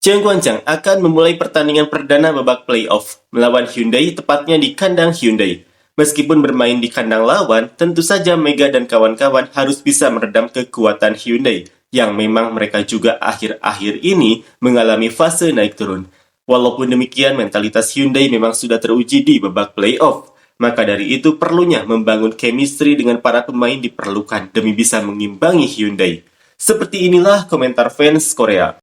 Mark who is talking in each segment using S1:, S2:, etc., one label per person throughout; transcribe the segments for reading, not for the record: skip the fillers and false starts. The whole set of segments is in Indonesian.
S1: Zheng Guanzhang akan memulai pertandingan perdana babak playoff melawan Hyundai tepatnya di kandang Hyundai. Meskipun bermain di kandang lawan, tentu saja Mega dan kawan-kawan harus bisa meredam kekuatan Hyundai yang memang mereka juga akhir-akhir ini mengalami fase naik turun. Walaupun demikian, mentalitas Hyundai memang sudah teruji di babak playoff. Maka dari itu perlunya membangun chemistry dengan para pemain diperlukan demi bisa mengimbangi Hyundai. Seperti inilah komentar fans Korea.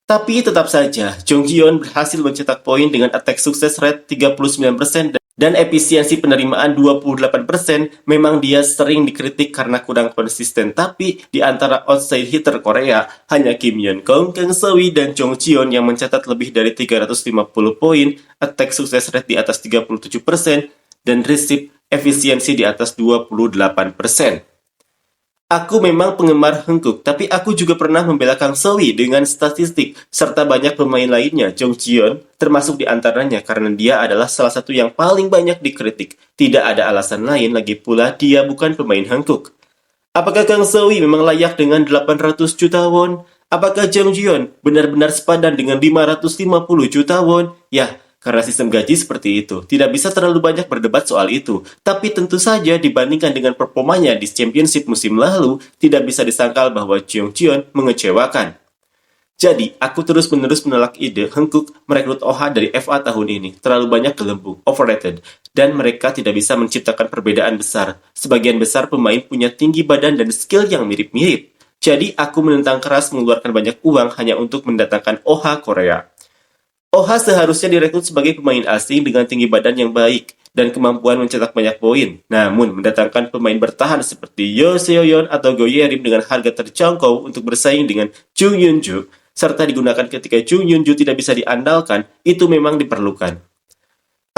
S1: Tapi tetap saja, Jong Ji-yeon berhasil mencetak poin dengan attack success rate 39% dan efisiensi penerimaan 28%. Memang dia sering dikritik karena kurang konsisten, tapi di antara outside hitter Korea, hanya Kim Yeon-kong, Kang Se-wi, dan Jong Ji-yeon yang mencatat lebih dari 350 poin, attack success rate di atas 37%, dan receive efisiensi di atas 28%. Aku memang penggemar Hengkuk, tapi aku juga pernah membela Kang Se-wi dengan statistik, serta banyak pemain lainnya, Jong Ji-yeon, termasuk di antaranya karena dia adalah salah satu yang paling banyak dikritik. Tidak ada alasan lain lagi pula dia bukan pemain Hengkuk. Apakah Kang Se-wi memang layak dengan 800 juta won? Apakah Jong Ji-yeon benar-benar sepadan dengan 550 juta won? Ya, karena sistem gaji seperti itu, tidak bisa terlalu banyak berdebat soal itu. Tapi tentu saja dibandingkan dengan performanya di championship musim lalu, tidak bisa disangkal bahwa Jong Ji-yeon mengecewakan. Jadi, aku terus-menerus menolak ide Hengkuk merekrut Oh-ha dari FA tahun ini. Terlalu banyak gelembung, overrated, dan mereka tidak bisa menciptakan perbedaan besar. Sebagian besar pemain punya tinggi badan dan skill yang mirip-mirip. Jadi, aku menentang keras mengeluarkan banyak uang hanya untuk mendatangkan Oh-ha Korea. Oh-ha seharusnya direkrut sebagai pemain asing dengan tinggi badan yang baik dan kemampuan mencetak banyak poin. Namun, mendatangkan pemain bertahan seperti Yoo Seo-yeon atau Go Ye-rim dengan harga terjangkau untuk bersaing dengan Jung Yun-ju, serta digunakan ketika Jung Yun-ju tidak bisa diandalkan, itu memang diperlukan.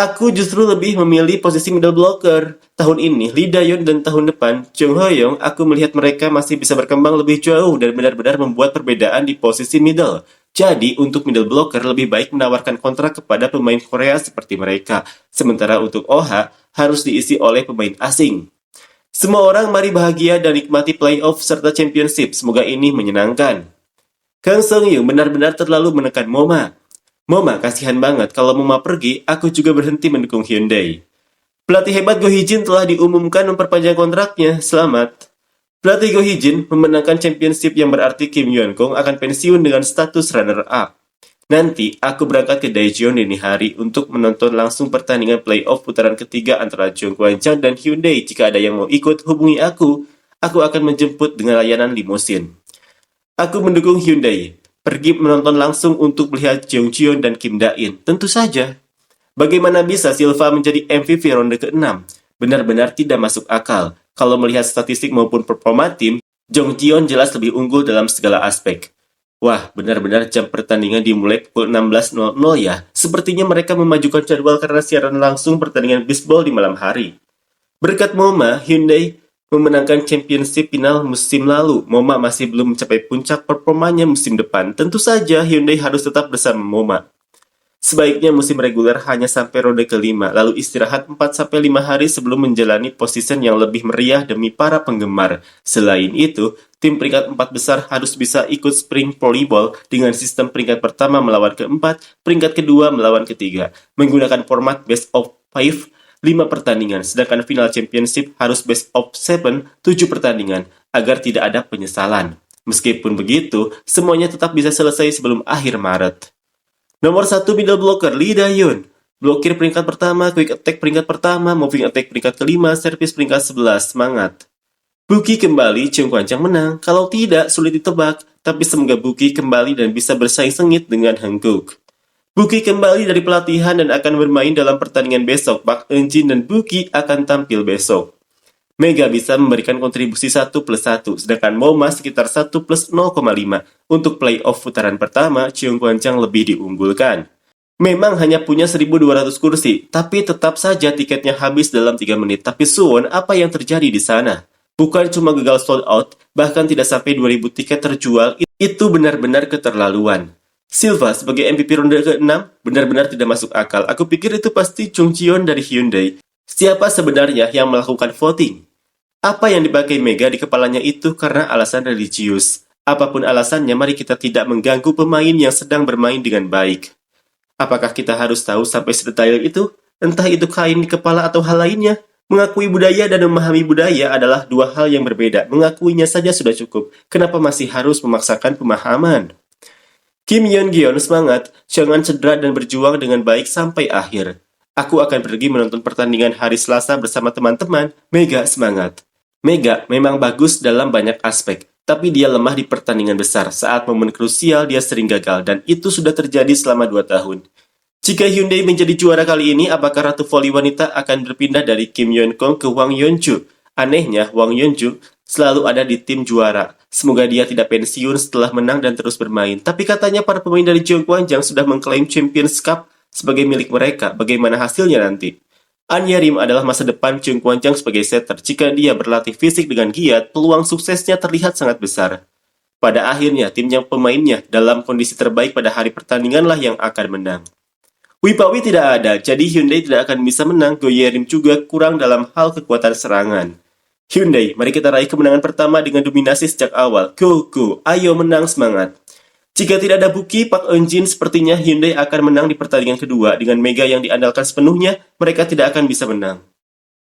S1: Aku justru lebih memilih posisi middle blocker. Tahun ini, Lee Da-yeon dan tahun depan, Jung Ho-young, aku melihat mereka masih bisa berkembang lebih jauh dan benar-benar membuat perbedaan di posisi middle. Jadi, untuk middle blocker lebih baik menawarkan kontrak kepada pemain Korea seperti mereka. Sementara untuk Oh-ha, harus diisi oleh pemain asing. Semua orang mari bahagia dan nikmati playoff serta championship. Semoga ini menyenangkan. Kang Seung-yoon benar-benar terlalu menekan Moma. Moma, kasihan banget. Kalau Moma pergi, aku juga berhenti mendukung Hyundai. Pelatih hebat Go Hee-jin telah diumumkan memperpanjang kontraknya. Selamat. Pelatih Go Hee-jin memenangkan championship yang berarti Kim Yeon-kong akan pensiun dengan status runner-up. Nanti, aku berangkat ke Daejeon dini hari untuk menonton langsung pertandingan playoff putaran ketiga antara Jong Guanzhang dan Hyundai. Jika ada yang mau ikut, hubungi aku. Aku akan menjemput dengan layanan limusin. Aku mendukung Hyundai. Pergi menonton langsung untuk melihat Jong Ji-yeon dan Kim Da-in. Tentu saja. Bagaimana bisa Silva menjadi MVP ronde ke-6? Benar-benar tidak masuk akal. Kalau melihat statistik maupun performa tim, Jong Ji-yeon jelas lebih unggul dalam segala aspek. Wah, benar-benar jam pertandingan dimulai pukul 16.00 ya. Sepertinya mereka memajukan jadwal karena siaran langsung pertandingan bisbol di malam hari. Berkat Moma, Hyundai memenangkan championship final musim lalu. Moma masih belum mencapai puncak performanya musim depan. Tentu saja Hyundai harus tetap bersama Moma. Sebaiknya musim reguler hanya sampai ronde ke-5, lalu istirahat 4-5 hari sebelum menjalani position yang lebih meriah demi para penggemar. Selain itu, tim peringkat 4 besar harus bisa ikut Spring Volleyball dengan sistem peringkat pertama melawan keempat, peringkat kedua melawan ketiga, menggunakan format best of 5, 5 pertandingan, sedangkan final championship harus best of 7, 7 pertandingan, agar tidak ada penyesalan. Meskipun begitu, semuanya tetap bisa selesai sebelum akhir Maret. Nomor 1 middle blocker Lee Da-yeon. Blokir peringkat pertama, quick attack peringkat pertama, moving attack peringkat kelima, servis peringkat 11. Semangat. Buki kembali, Jong Guanzhang menang. Kalau tidak, sulit ditebak. Tapi semoga Buki kembali dan bisa bersaing sengit dengan Hengkuk. Buki kembali dari pelatihan dan akan bermain dalam pertandingan besok. Park Eun-jin dan Buki akan tampil besok. Mega bisa memberikan kontribusi 1+1, sedangkan Moma sekitar 1+0,5. Untuk playoff putaran pertama, Jong Guanzhang lebih diunggulkan. Memang hanya punya 1.200 kursi, tapi tetap saja tiketnya habis dalam 3 menit. Tapi Suwon, apa yang terjadi di sana? Bukan cuma gagal sold out, bahkan tidak sampai 2.000 tiket terjual, itu benar-benar keterlaluan. Silva sebagai MVP ronde ke-6 benar-benar tidak masuk akal. Aku pikir itu pasti Jong Ji-yeon dari Hyundai. Siapa sebenarnya yang melakukan voting? Apa yang dipakai Mega di kepalanya itu karena alasan religius. Apapun alasannya, mari kita tidak mengganggu pemain yang sedang bermain dengan baik. Apakah kita harus tahu sampai sedetail itu? Entah itu kain di kepala atau hal lainnya. Mengakui budaya dan memahami budaya adalah dua hal yang berbeda. Mengakuinya saja sudah cukup. Kenapa masih harus memaksakan pemahaman? Kim Yeon-gyeon semangat, jangan cedera dan berjuang dengan baik sampai akhir. Aku akan pergi menonton pertandingan hari Selasa bersama teman-teman. Mega semangat. Mega memang bagus dalam banyak aspek, tapi dia lemah di pertandingan besar. Saat momen krusial, dia sering gagal, dan itu sudah terjadi selama 2 tahun. Jika Hyundai menjadi juara kali ini, apakah Ratu Voli Wanita akan berpindah dari Kim Yeon-kong ke Hwang Yeon-ju? Anehnya, Hwang Yeon-ju selalu ada di tim juara. Semoga dia tidak pensiun setelah menang dan terus bermain. Tapi katanya para pemain dari Jeonggwanjang sudah mengklaim Champions Cup sebagai milik mereka. Bagaimana hasilnya nanti? An Yerim adalah masa depan Jeonggwanjang sebagai setter. Jika dia berlatih fisik dengan giat, peluang suksesnya terlihat sangat besar. Pada akhirnya, tim yang pemainnya dalam kondisi terbaik pada hari pertandinganlah yang akan menang. Wipawi tidak ada, jadi Hyundai tidak akan bisa menang. Go Yerim juga kurang dalam hal kekuatan serangan. Hyundai, mari kita raih kemenangan pertama dengan dominasi sejak awal. Go, go, ayo menang semangat. Jika tidak ada Buki, Park Eun-jin sepertinya Hyundai akan menang di pertandingan kedua. Dengan Mega yang diandalkan sepenuhnya, mereka tidak akan bisa menang.